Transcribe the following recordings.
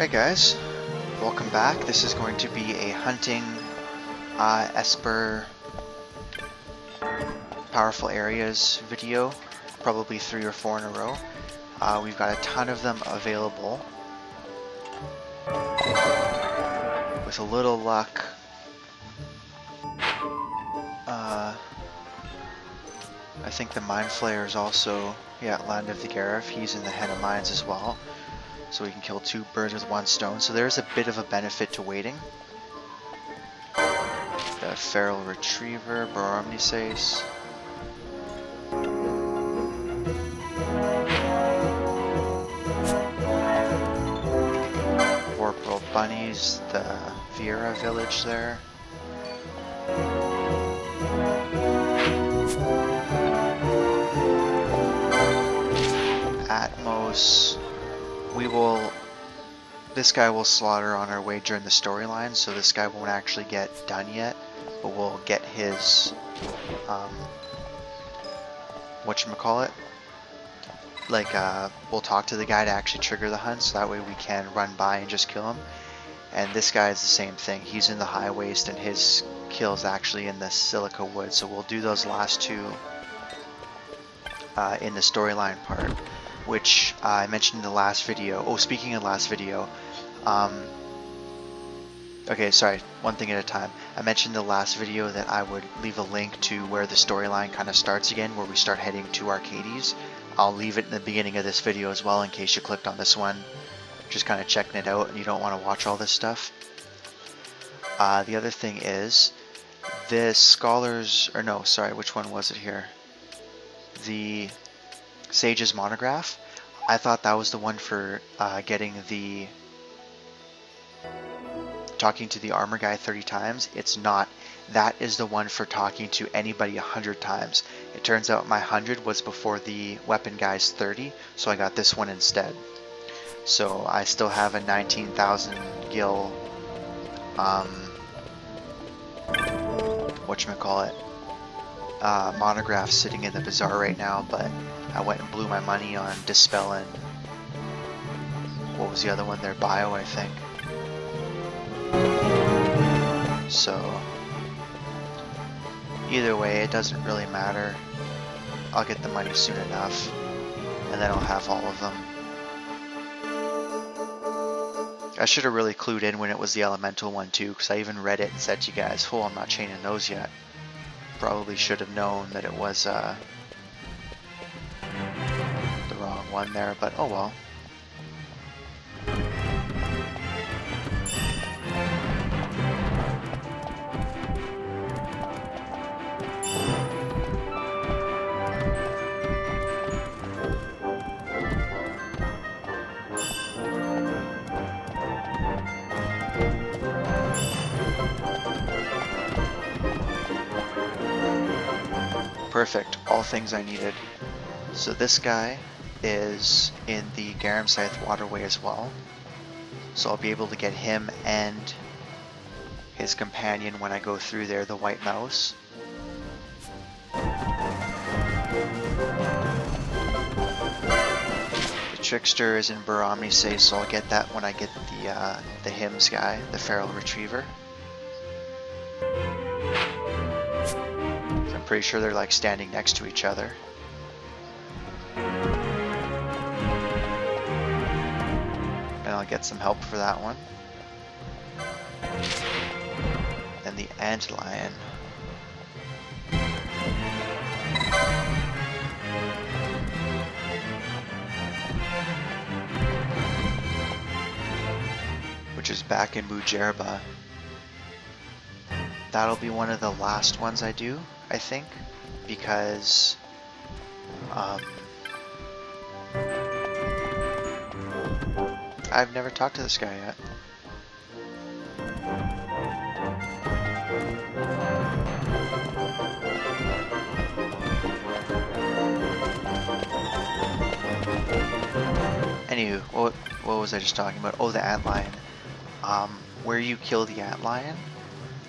Alright guys, welcome back. This is going to be a hunting Esper powerful areas video, probably 3 or 4 in a row. We've got a ton of them available. With a little luck, I think the Mindflayer is also, Land of the Gareth. He's in the Hen of Mines as well. So we can kill 2 birds with 1 stone. So there's a bit of a benefit to waiting. The Feral Retriever, Boromnices. Vorpal Bunnies, the Viera village there. Atmos. This guy will slaughter on our way during the storyline, so this guy won't actually get done yet, but we'll get his, whatchamacallit, we'll talk to the guy to actually trigger the hunt, so that way we can run by and just kill him. And this guy is the same thing, he's in the high waste and his kill's actually in the silica wood, so we'll do those last 2 in the storyline part, which I mentioned in the last video. Oh, speaking of last video, okay, sorry, one thing at a time. I mentioned in the last video that I would leave a link to where the storyline kind of starts again, where we start heading to Arcades. I'll leave it in the beginning of this video as well in case you clicked on this one, just kind of checking it out and you don't want to watch all this stuff. The other thing is, this Scholars, or no, sorry, which one was it here? The Sage's Monograph. I thought that was the one for getting the talking to the armor guy 30 times. It's not. That is the one for talking to anybody 100 times. It turns out my 100 was before the weapon guy's 30, so I got this one instead. So I still have a 19,000 gil monograph sitting in the bazaar right now, but I went and blew my money on Dispel and what was the other one there? Bio, I think. So either way, it doesn't really matter. I'll get the money soon enough, and then I'll have all of them. I should have really clued in when it was the elemental one too, because I even read it and said to you guys, "Oh, I'm not chaining those yet." Probably should have known that it was the wrong one there, but oh well. Perfect, all things I needed. So this guy is in the Garamscythe waterway as well. So I'll be able to get him and his companion when I go through there, the White Mouse. The Trickster is in Boromnices, so I'll get that when I get the Hymns guy, the Feral Retriever. Pretty sure they're like standing next to each other. And I'll get some help for that one. And the Antlion. Which is back in Mujerba. That'll be one of the last ones I do, I think, because I've never talked to this guy yet. Anywho, what was I just talking about? Oh, the Antlion. Where you kill the Antlion,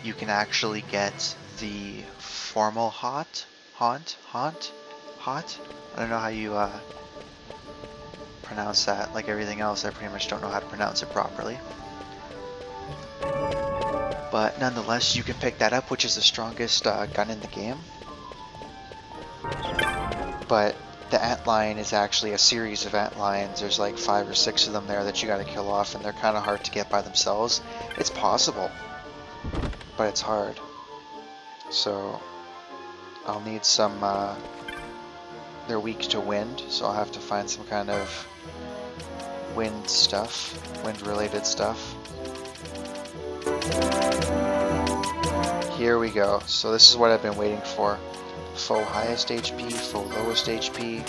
you can actually get the formal haunt. I don't know how you pronounce that. Like everything else, I pretty much don't know how to pronounce it properly. But nonetheless, you can pick that up, which is the strongest gun in the game. But the antlion is actually a series of antlions. There's like 5 or 6 of them there that you gotta kill off, and they're kind of hard to get by themselves. It's possible, but it's hard. So I'll need some, they're weak to wind, so I'll have to find some kind of wind stuff, wind related stuff. Here we go. So this is what I've been waiting for. Foe highest HP, foe lowest HP,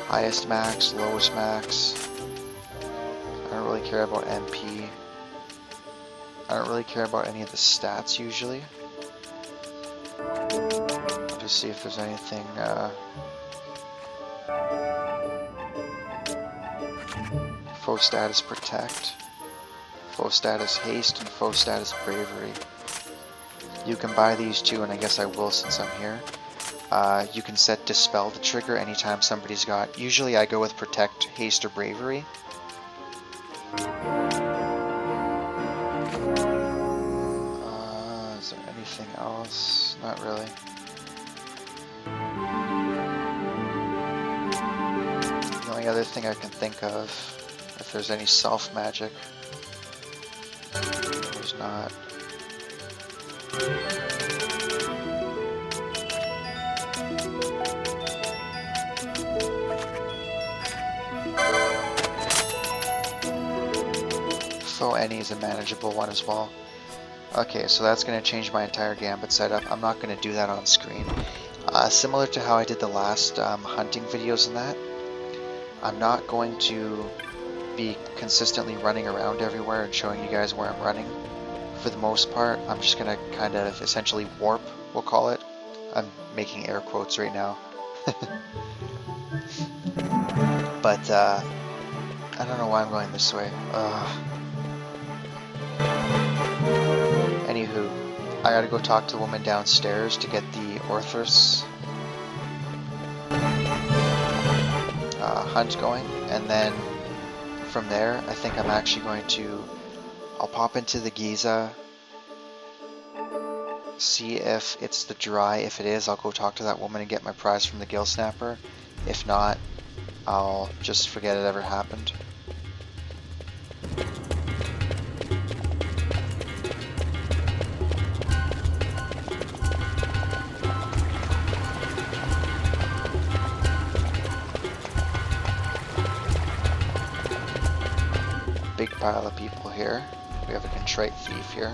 highest max, lowest max. I don't really care about MP. I don't really care about any of the stats usually. Just see if there's anything foe status protect, foe status haste, and foe status bravery. You can buy these too, and I guess I will since I'm here. You can set dispel to trigger anytime somebody's got, usually I go with protect, haste, or bravery. Is there anything else? Not really. The only other thing I can think of, if there's any self magic, there's not. Foe any is a manageable one as well. Okay, so that's going to change my entire gambit setup. I'm not going to do that on screen. Similar to how I did the last hunting videos and that, I'm not going to be consistently running around everywhere and showing you guys where I'm running. For the most part, I'm just going to kind of essentially warp, we'll call it. I'm making air quotes right now. But I don't know why I'm going this way. Anywho, I gotta go talk to the woman downstairs to get the Orthros hunt going, and then from there, I think I'm actually going to, I'll pop into the Giza, see if it's the dry. If it is, I'll go talk to that woman and get my prize from the gill snapper. If not, I'll just forget it ever happened. Big pile of people here. We have a contrite thief here.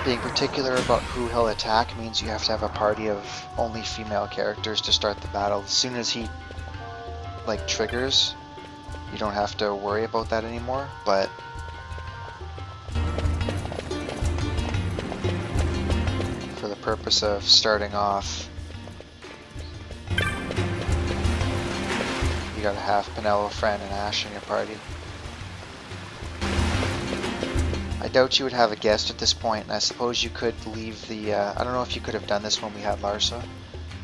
Being particular about who he'll attack means you have to have a party of only female characters to start the battle. As soon as he like triggers, you don't have to worry about that anymore, but for the purpose of starting off, you gotta have Penelope, Fran, and Ash in your party. I doubt you would have a guest at this point, and I suppose you could leave the, I don't know if you could have done this when we had Larsa,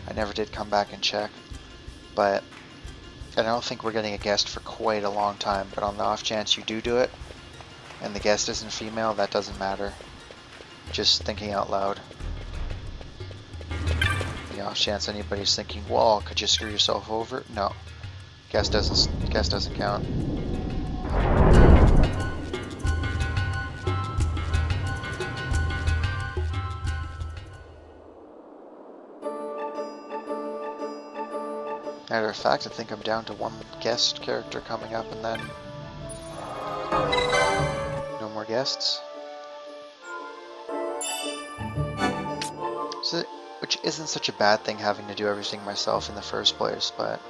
I never did come back and check, but I don't think we're getting a guest for quite a long time, but on the off chance you do it, and the guest isn't female, that doesn't matter. Just thinking out loud. The off chance anybody's thinking, well, could you screw yourself over? No. Guest doesn't count. Matter of fact, I think I'm down to one guest character coming up and then no more guests. So, which isn't such a bad thing, having to do everything myself in the first place, but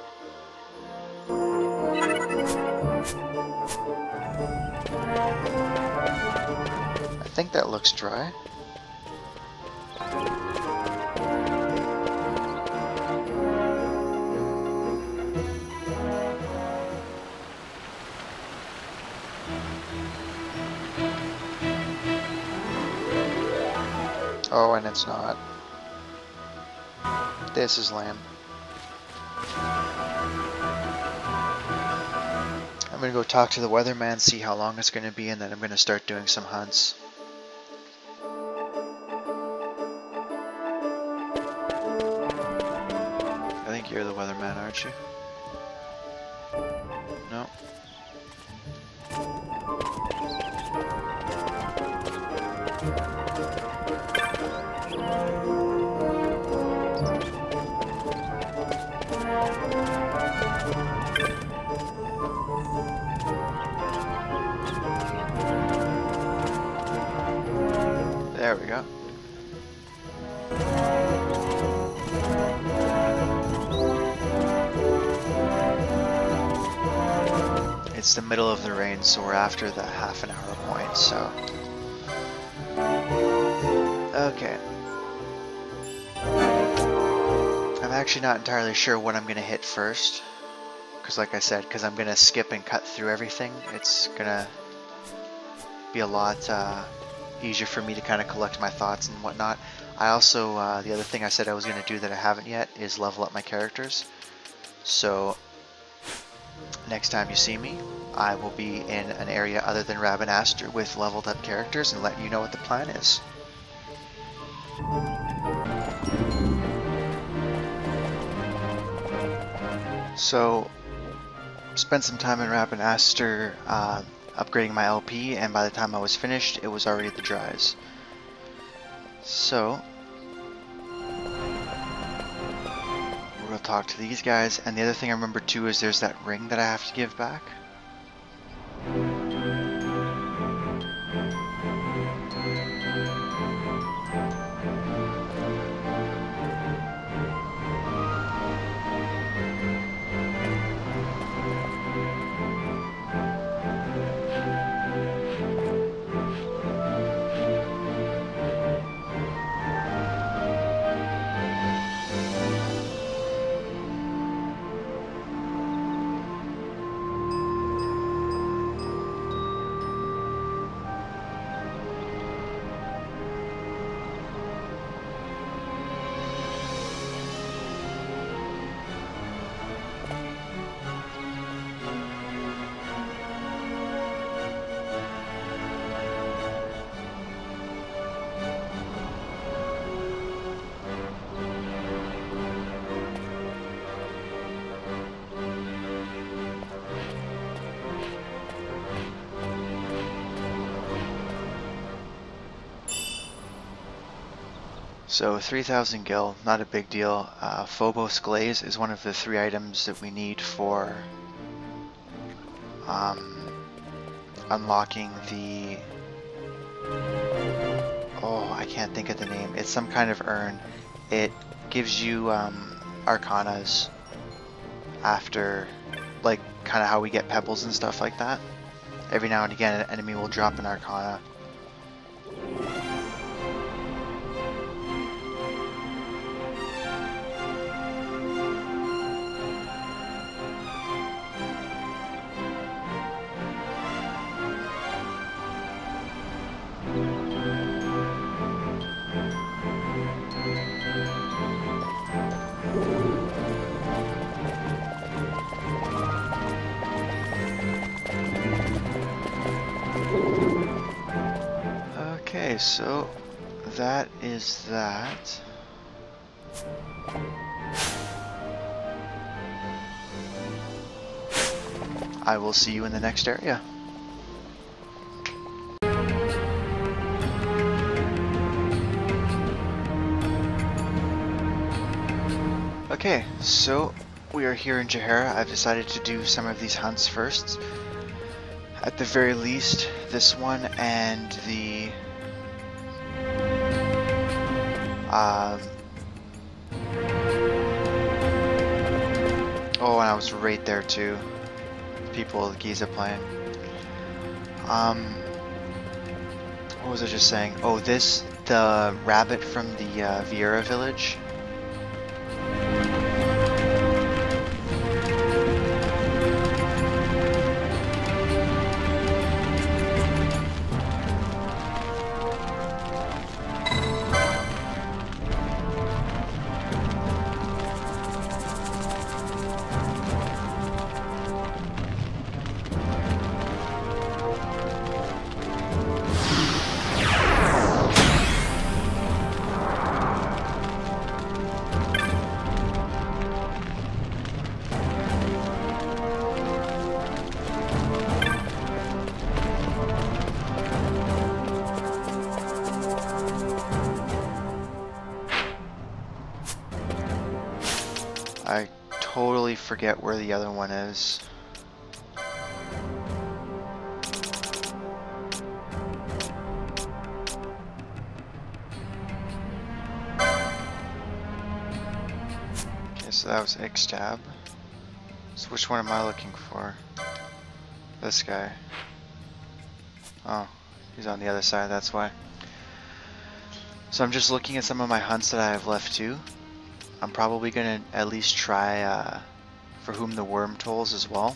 I think that looks dry. Oh, and it's not. This is lame. I'm gonna go talk to the weatherman, see how long it's gonna be, and then I'm gonna start doing some hunts. I think you're the weatherman, aren't you? No. There we go. It's the middle of the rain, so we're after the half an hour point, so. Okay. I'm actually not entirely sure what I'm going to hit first. Because like I said, because I'm going to skip and cut through everything, it's going to be a lot easier for me to kind of collect my thoughts and whatnot. I also, the other thing I said I was going to do that I haven't yet is level up my characters. So next time you see me, I will be in an area other than Rabanastre with leveled up characters and let you know what the plan is. So, spent some time in Rabanastre upgrading my LP, and by the time I was finished, it was already the dries. So, we're going to talk to these guys, and the other thing I remember too is there's that ring that I have to give back. So 3,000 gil, not a big deal. Phobos Glaze is one of the 3 items that we need for unlocking the... Oh, I can't think of the name. It's some kind of urn. It gives you arcanas after, like, kind of how we get pebbles and stuff like that. Every now and again an enemy will drop an arcana. Okay, so that is that. I will see you in the next area. Okay, so we are here in Jahara. I've decided to do some of these hunts first. At the very least, this one and the oh, and I was right there too. People with Giza playing. What was I just saying? Oh, the rabbit from the Vieira village. I totally forget where the other one is. Okay, so that was Ixtab. So which one am I looking for? This guy. Oh, he's on the other side, that's why. So I'm just looking at some of my hunts that I have left too. I'm probably going to at least try For Whom the Worm Tolls as well.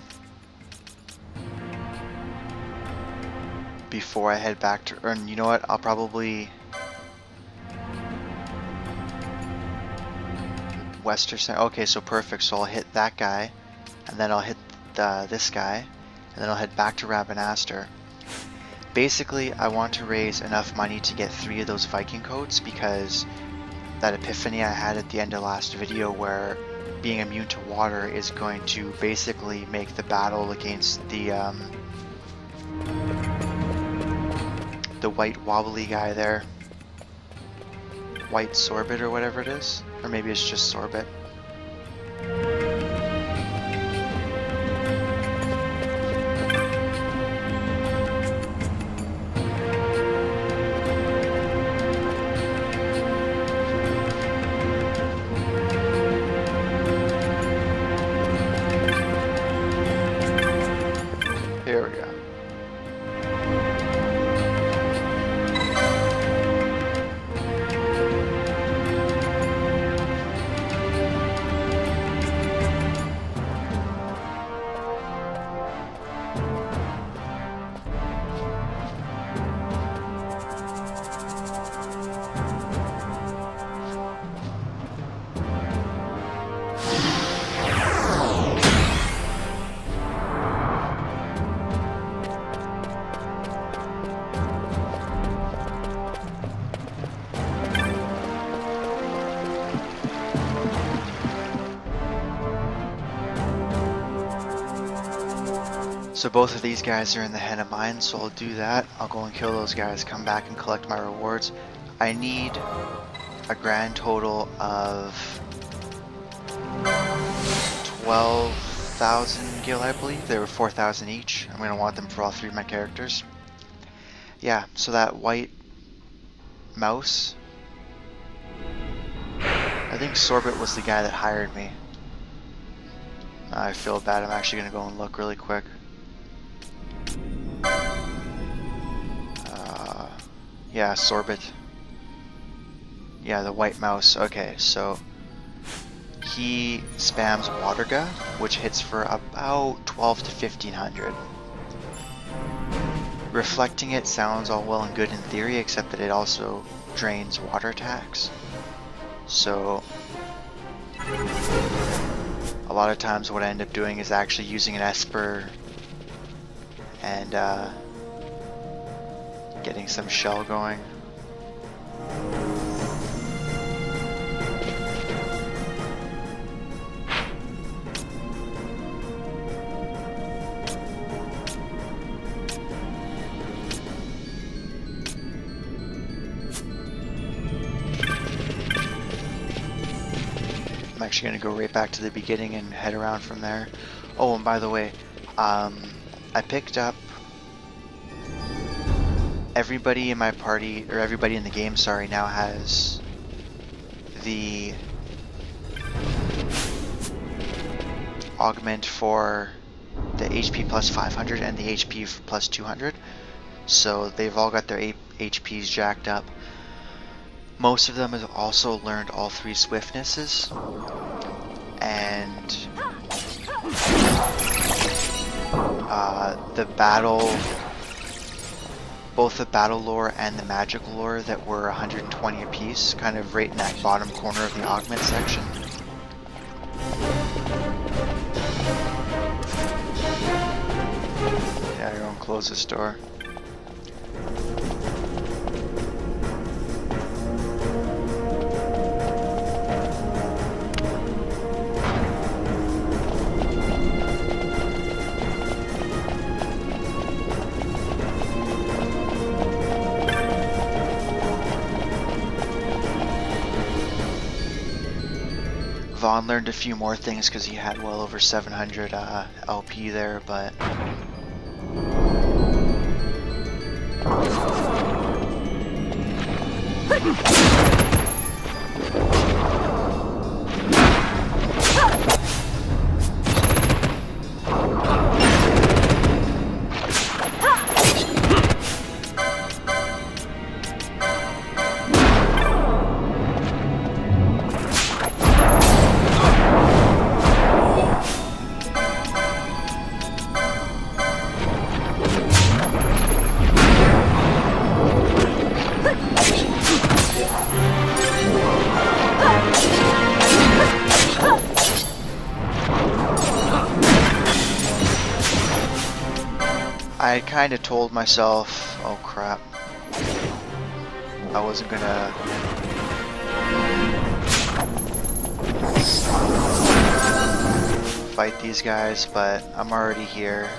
Before I head back to... Or you know what? I'll probably... West or Center. Okay, so perfect. So I'll hit that guy. And then I'll hit this guy. And then I'll head back to Rabanastre. Basically, I want to raise enough money to get 3 of those Viking coats because... that epiphany I had at the end of last video where being immune to water is going to basically make the battle against the white wobbly guy there. White sorbet or whatever it is. Or maybe it's just sorbet. Here we go. So both of these guys are in the Henna Mine, so I'll do that. I'll go and kill those guys, come back and collect my rewards. I need a grand total of 12,000 gil, I believe. They were 4,000 each. I'm going to want them for all 3 of my characters. Yeah, so that white mouse. I think Sorbet was the guy that hired me. I feel bad. I'm actually going to go and look really quick. Yeah, Sorbet. Yeah, the white mouse. Okay, so he spams Water Gun, which hits for about 12 to 1500. Reflecting it sounds all well and good in theory, except that it also drains water attacks. So a lot of times what I end up doing is actually using an Esper and getting some shell going. I'm actually going to go right back to the beginning and head around from there. Oh, and by the way, I picked up everybody in my party, or everybody in the game, sorry, now has the augment for the HP plus 500 and the HP plus 200. So they've all got their HPs jacked up. Most of them have also learned all 3 swiftnesses, and both the battle lore and the magical lore that were 120 apiece, kind of right in that bottom corner of the augment section. Yeah, go and close this door. Vaughn learned a few more things because he had well over 700 LP there, but I kind of told myself, oh crap, I wasn't gonna fight these guys, but I'm already here.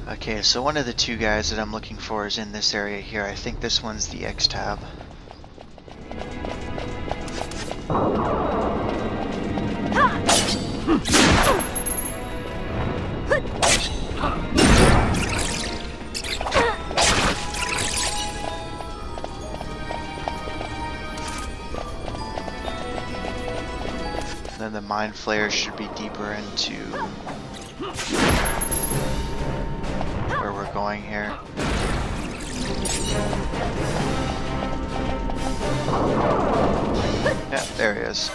Okay, so one of the 2 guys that I'm looking for is in this area here. I think this one's the Ixtab. Then the Mindflayer should be deeper into where we're going here. Yeah, there he is.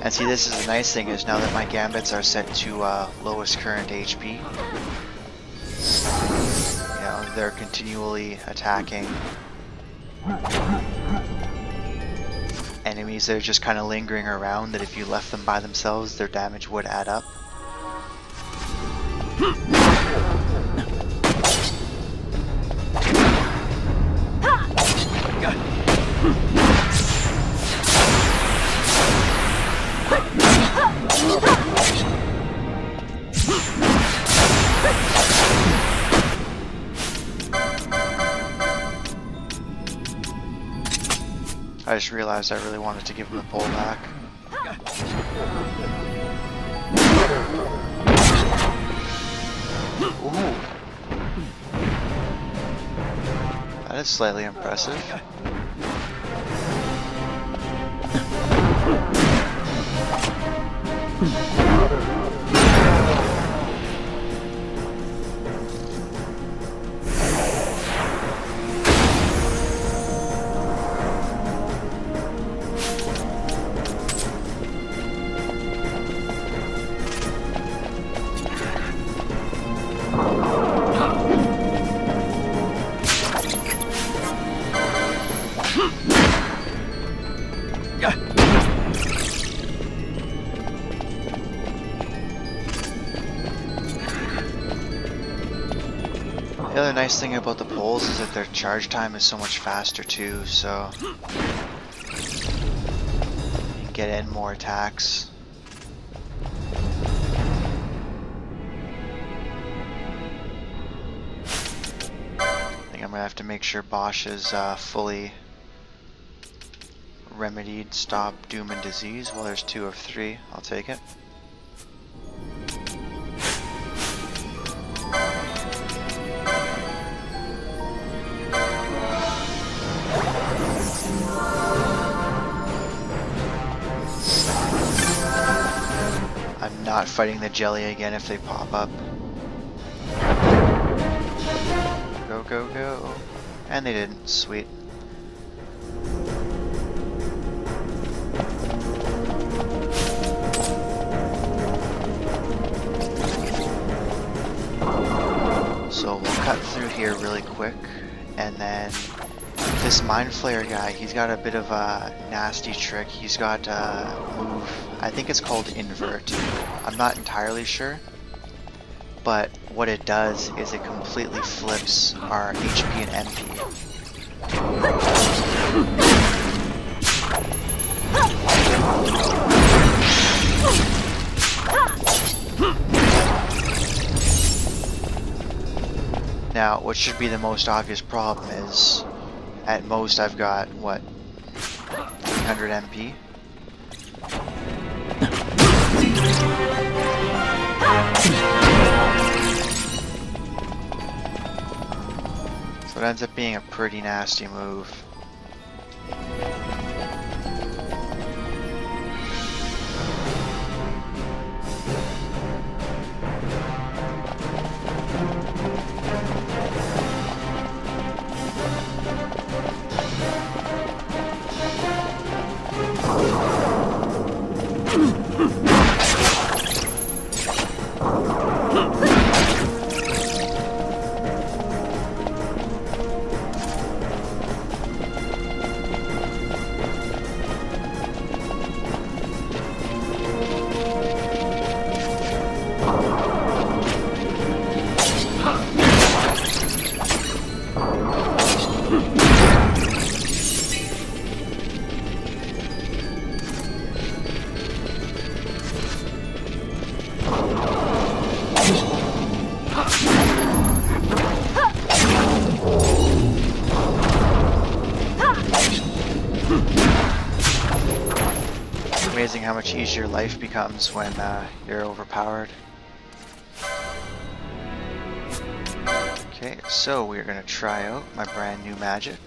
And see, this is the nice thing is now that my gambits are set to lowest current HP, you know, they're continually attacking enemies that are just kind of lingering around, that if you left them by themselves, their damage would add up. I just realized I really wanted to give him the pull back. Ooh. That is slightly impressive. nice thing about the poles is that their charge time is so much faster too, so you can get in more attacks. I think I'm gonna have to make sure Bosch is fully remedied. Stop doom and disease. Well, there's 2 of 3. I'll take it. I'm not fighting the jelly again if they pop up. Go, go, go. And they didn't. Sweet. So we'll cut through here really quick, and then this Mindflayer guy, he's got a bit of a nasty trick. He's got a move, I think it's called invert. I'm not entirely sure, but what it does is it completely flips our HP and MP. Now, what should be the most obvious problem is, at most I've got, what, 300 MP? So it ends up being a pretty nasty move. Amazing how much easier life becomes when you're overpowered. Okay, so we're gonna try out my brand new magic.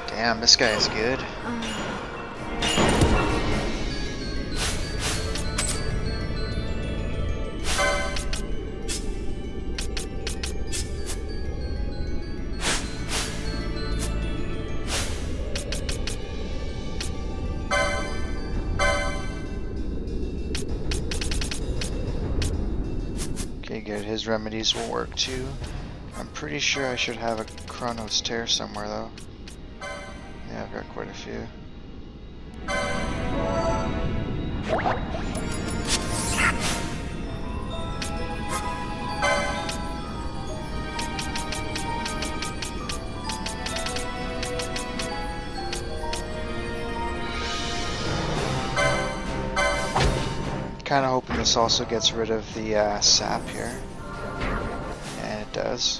Damn, this guy is good. Okay, good. His remedies will work too. I'm pretty sure I should have a Chronos Tear somewhere though. Yeah, I've got quite a few. Kinda hoping this also gets rid of the sap here. And it does.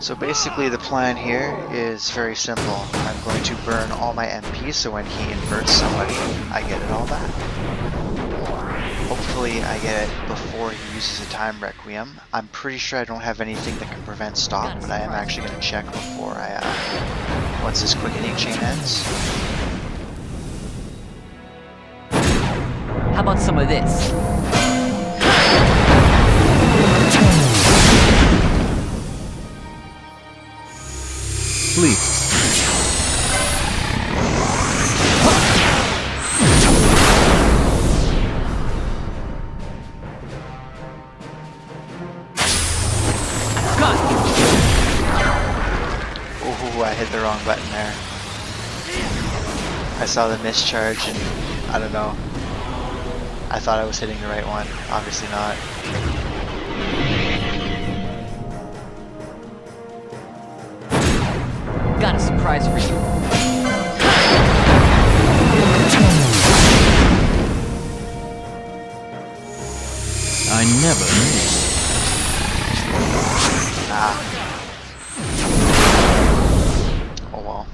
So basically the plan here is very simple. I'm going to burn all my MP so when he inverts somebody, I get it all back. Hopefully I get it before he uses a time requiem. I'm pretty sure I don't have anything that can prevent stop, but I am actually going to check before I, once this quickening chain ends. How about some of this? Sleep. Ooh, I hit the wrong button there. I saw the mischarge and I don't know. I thought I was hitting the right one. Obviously not. Got a surprise for you. I never miss. Ah. Oh well.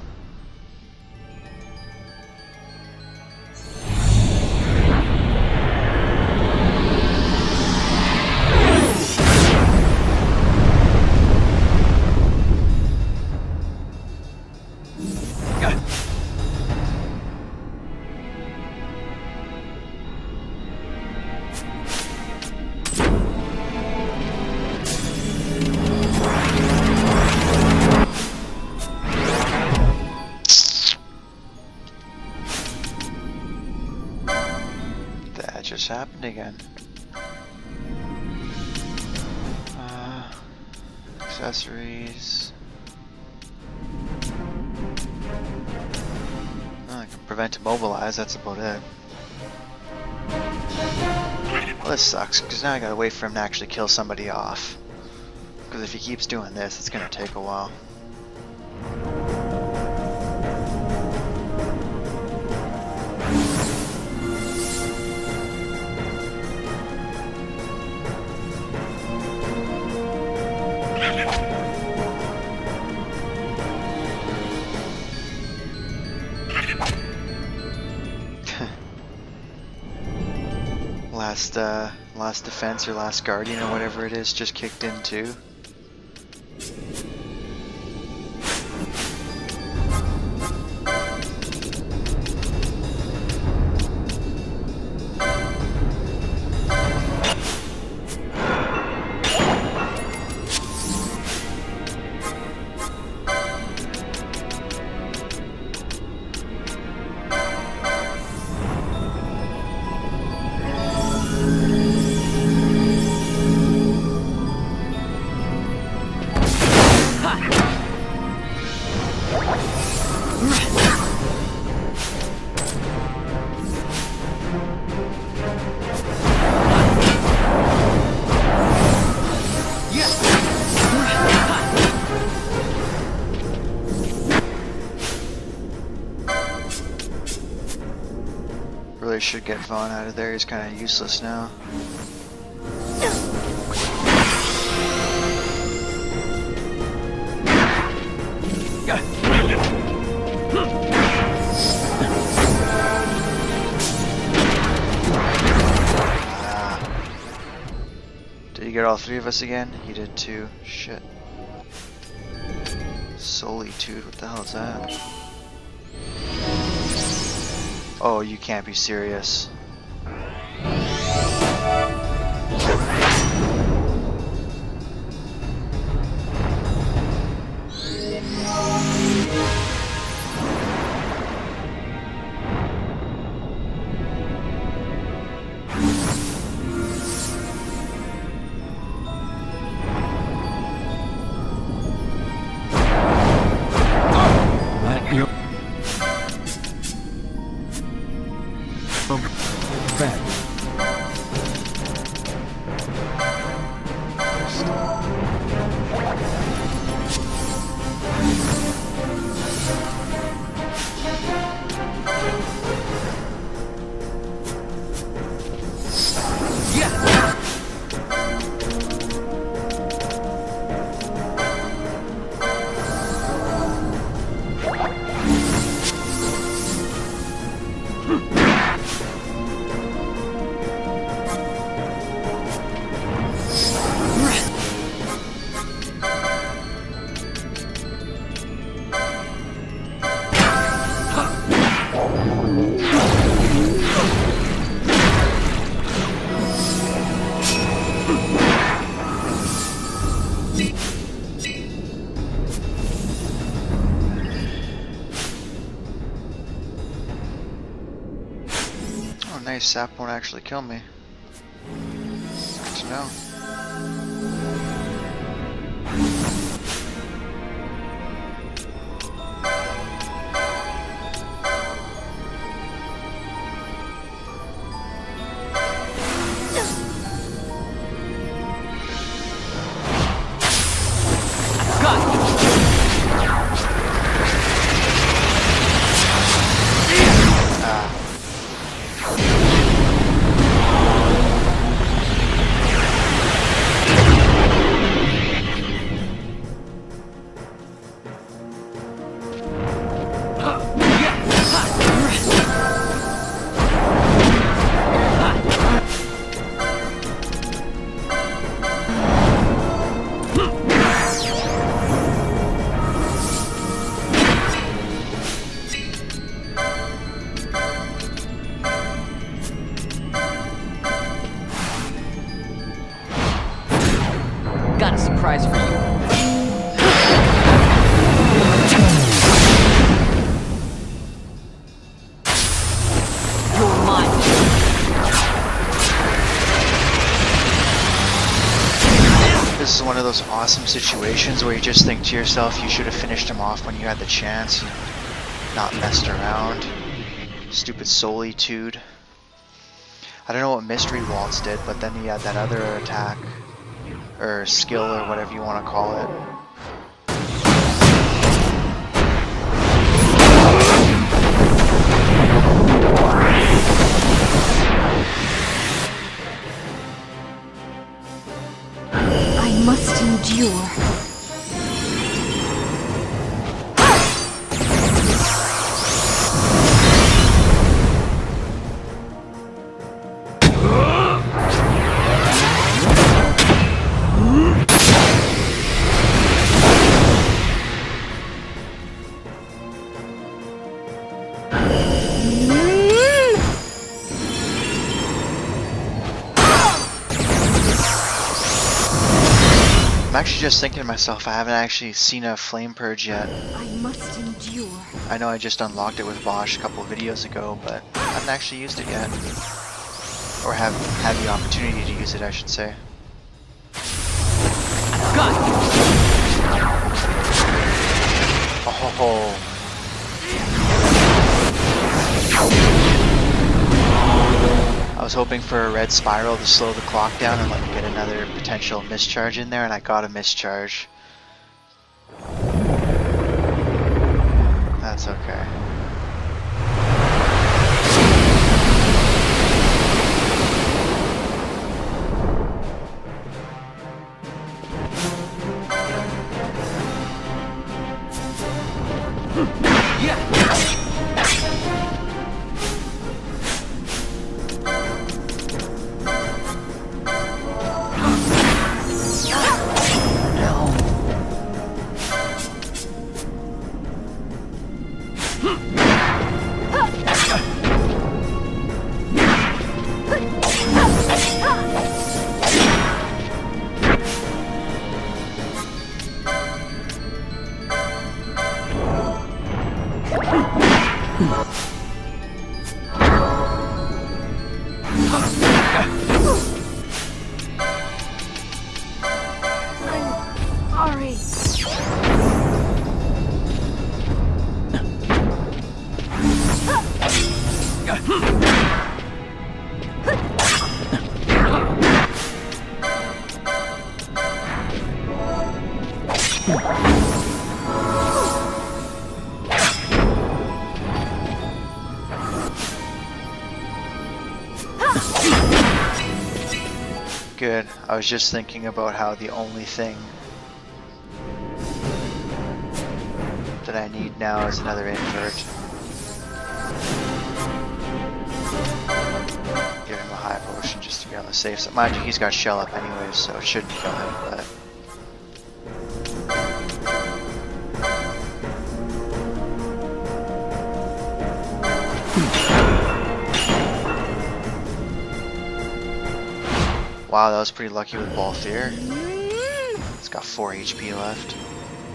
That just happened again. Accessories. I can prevent immobilize, that's about it. Well, this sucks, because now I gotta wait for him to actually kill somebody off. Because if he keeps doing this, it's gonna take a while. Last defense or last guardian or whatever it is just kicked in too. Really should get Vaughn out of there, he's kind of useless now. Did he get all three of us again? He did too. Shit. Solitude, what the hell is that? Oh, you can't be serious. Nice, sap won't actually kill me. Good to know. Got a surprise for you. You're mine. This is one of those awesome situations where you just think to yourself you should have finished him off when you had the chance and not messed around. Stupid solitude. I don't know what Mystery Waltz did, but then he had that other attack. Or skill, or whatever you want to call it. I must endure. I'm actually just thinking to myself, I haven't actually seen a flame purge yet. I must endure. I know I just unlocked it with Bosch a couple of videos ago, but I haven't actually used it yet. Or have had the opportunity to use it, I should say. Got you. Oh. I was hoping for a red spiral to slow the clock down and let me get another potential mischarge in there, and I got a mischarge. That's okay. Good. I was just thinking about how the only thing that I need now is another invert. Give him a high potion just to be on the safe side. Mind you, he's got shell up anyways, so it shouldn't kill him, but... Wow, that was pretty lucky with Ball Fear. It's got 4 HP left.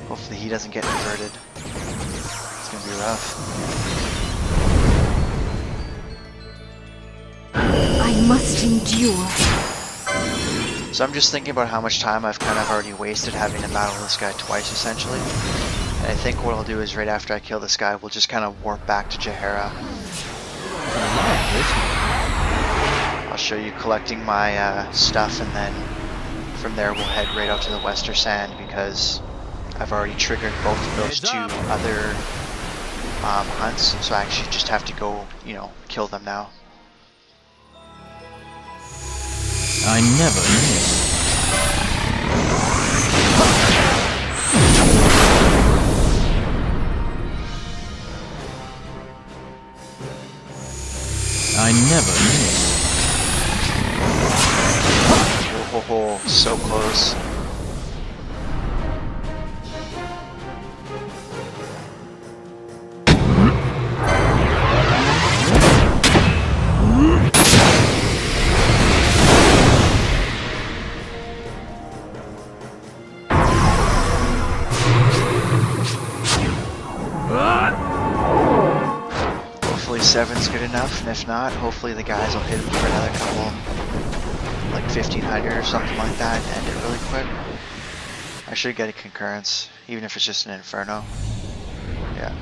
Hopefully he doesn't get inverted. It's gonna be rough. endure. So I'm just thinking about how much time I've kind of already wasted having to battle this guy twice, essentially. And I think what I'll do is right after I kill this guy, we'll just kind of warp back to Jahara. I'll show you collecting my stuff, and then from there we'll head right out to the Western Sand, because I've already triggered both of those two other hunts, so I actually just have to go, you know, kill them now. I never miss. I never miss. Oh, so close. Hopefully 7's good enough, and if not, hopefully the guys will hit him for another couple, like 1500 or something like that, and end it really quick. I should get a concurrence, even if it's just an Inferno. Yeah.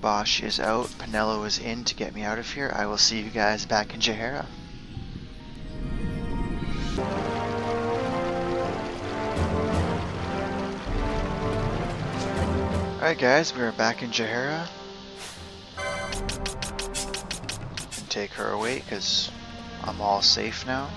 Bosch is out, Pinello is in to get me out of here. I will see you guys back in Jahara. Alright guys, we are back in Jahara. And take her away because I'm all safe now.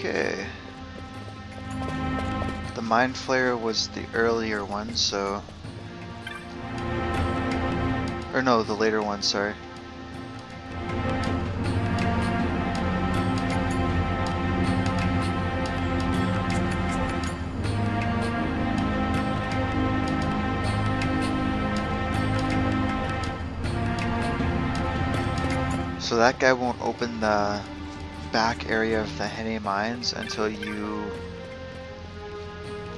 Okay. The Mindflayer was the earlier one, so... Or no, the later one, sorry. So that guy won't open the back area of the Hene mines until you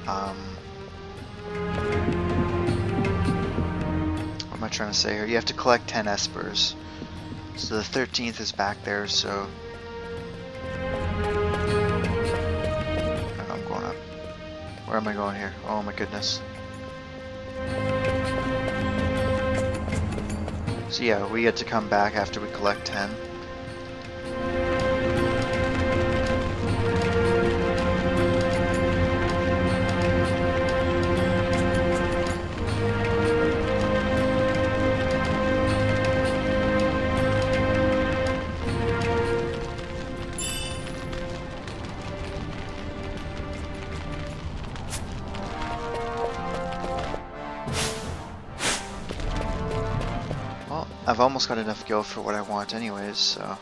what am I trying to say here? You have to collect 10 espers. So the 13th is back there, so I'm going up. Where am I going here? Oh my goodness. So yeah, we get to come back after we collect 10. I've almost got enough gil for what I want anyways, so...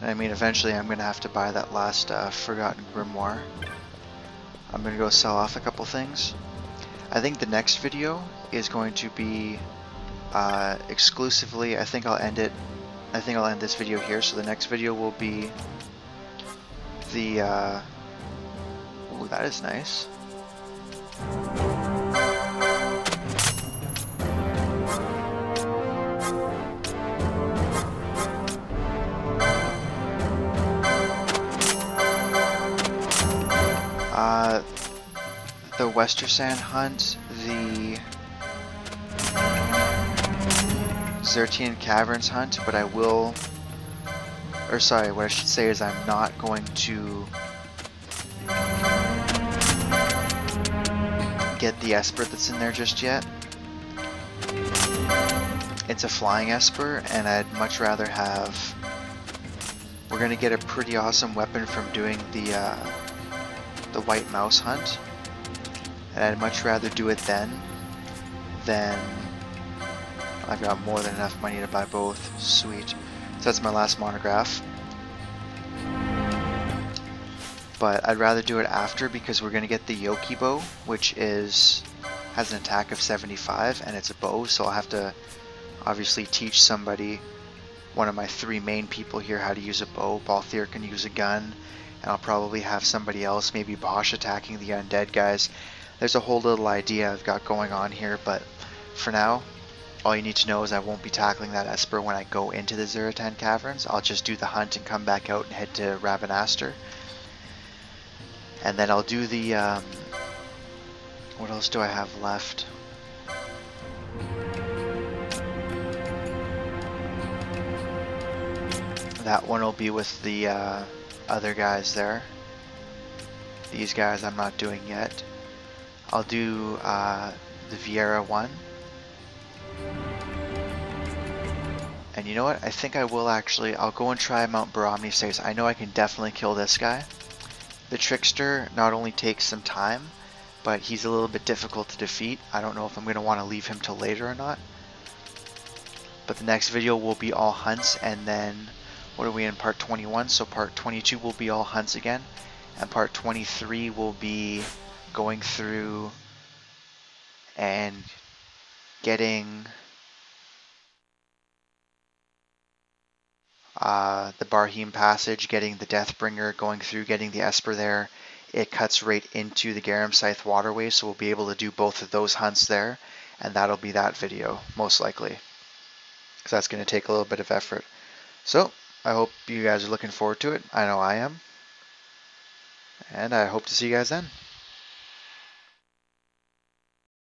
I mean, eventually I'm going to have to buy that last Forgotten Grimoire. I'm going to go sell off a couple things. I think the next video is going to be exclusively, I think I'll end this video here, so the next video will be the... ooh, that is nice. The Westersan hunt, the Zertian Caverns hunt, but I will, or sorry, what I should say is I'm not going to get the Esper that's in there just yet. It's a flying Esper, and I'd much rather have, we're going to get a pretty awesome weapon from doing the white mouse hunt. And I'd much rather do it then than... I've got more than enough money to buy both. Sweet. So that's my last monograph. But I'd rather do it after because we're going to get the Yoki bow, which has an attack of 75 and it's a bow, so I'll have to obviously teach somebody, one of my 3 main people here, how to use a bow. Balthier can use a gun, and I'll probably have somebody else, maybe Bosch, attacking the undead guys. There's a whole little idea I've got going on here, but for now, all you need to know is I won't be tackling that Esper when I go into the Zeratan Caverns. I'll just do the hunt and come back out and head to Ravenaster. And then I'll do the, what else do I have left? That one will be with the other guys there. These guys I'm not doing yet. I'll do the Vieira one. And you know what? I think I will actually, I'll go and try Mount Baromni Stays. I know I can definitely kill this guy. The Trickster not only takes some time, but he's a little bit difficult to defeat. I don't know if I'm going to want to leave him till later or not. But the next video will be all hunts, and then, what are we in, part 21? So part 22 will be all hunts again, and part 23 will be going through and getting the Barheem Passage, getting the Deathbringer, going through, getting the Esper there. It cuts right into the Garam Scythe waterway, so we'll be able to do both of those hunts there, and that'll be that video, most likely, because that's going to take a little bit of effort. So, I hope you guys are looking forward to it. I know I am. And I hope to see you guys then.